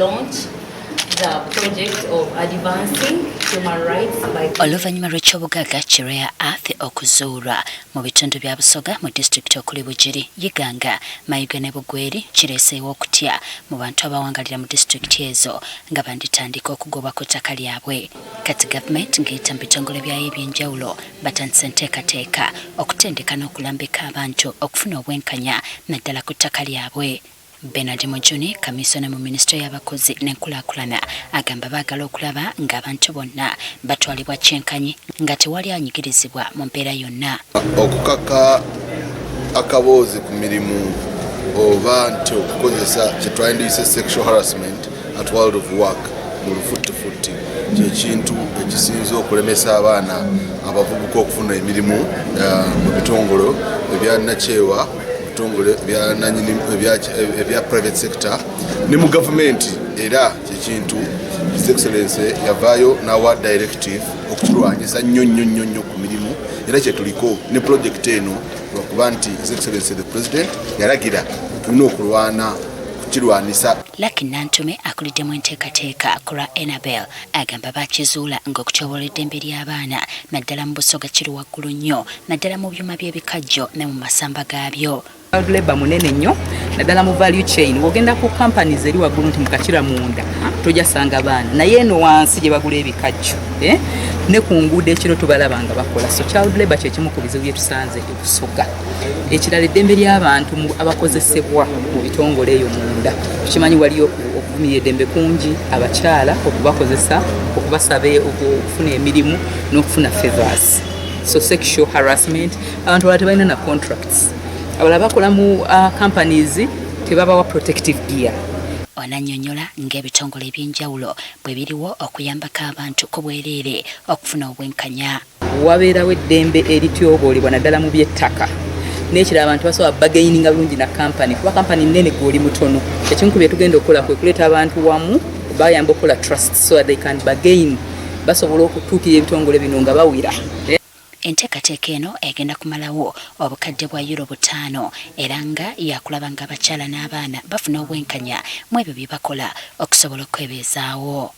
launch the project of advancing human rights by oluvanyuma lw'eky'obugagga kirya earth okuzuula mu bitundu bya Busoga mu disitulikiti okuli Uganda, Mayuge ne Bugweri kireeseewo okutya mu bantu abawangalira mu disitulikiti ezo nga banditandika okugobwa ku ttaka lyabwe. Kati gavumenti ng'eyita mu bitongole byayo eby'enjawulo batandise enteekateeka okutendeka n'okulambika abantu okufuna obwenkanya naddala ku ttaka lyabwe. Benard Mujuni, kamisona mu minisitule y'abakozi n'enkulaakulana, agamba baagala okulaba ng'abantu bonna batwalibwa kyenkanyi nga tewali anyigirizibwa mu mbeera yonna. Okukaka akaboozi ku mirimu oba nti okukozesa kye twandiyise sexual harassment at world of work mu lufuttifutti ky'ekintu ekisinze okulemesa abaana abavubuka okufuna emirimu mu bitongole ebyanakyewa ebya private sector ne mu gavumenti era kyekintu His Excellency yavaayo n'awa directive okukirwanyisa nnyo ku mirimu era kyetuliko ne project eno lwakuba nti His Excellency the President yalagira tulina okulwana kukirwanisa. Lucky Nantume akuliddemu enteekateeka ku lwa Enabel agamba bakizuula ng'okutyoboola eddembe ly'abaana naddala mu Busoga kiri waggulu nnyo naddala mu byuma by'ebikajjo ne mu masamba gaabyo. Child labor munene nnyo naddala mu value chain wogenda ku companies eri waggulu nti mukakira munda tojasanga baana naye eno wansi gye bagula ebikajjo ne ku nguudo ekiro tubalaba nga bakola. So child labor kyekimu ku bizibu bye tusanze e Busoga. Ekirala eddembe ly'abantu abakozesebwa mu bitongole eyo munda tukimanyi waliyo okuvumirira eddembe kungi abakyala okubakozesa okubasaba okufuna emirimu n'okufuna favors. So sexual harassment abantu balala tebalina na contracts. Abalala bakola mu companies tebabawa protective gear. Onannyonnyola ng'ebitongole eby'enjawulo bwe biriwo okuyambako abantu ku bwereere okufuna obwenkanya. Wabeerawo eddembe erityoboolerwa naddala mu by'ettaka n'ekirala abantu basobola bagaininga bulungi na kampani kuba kampani nnene gw'oli mutono. Ekimu ku bye tugenda okukola kwe kuleeta abantu wamu bayamba okukola trust so that they can bagain basobola okutuukira ebitongole bino nga bawira. Enteekateeka eno egenda kumalawo obukadde bwa €5 era nga yakulaba nga abakyala n'abaana bafuna obwenkanya mu ebyo bye bakola okusobola okwebeezaawo.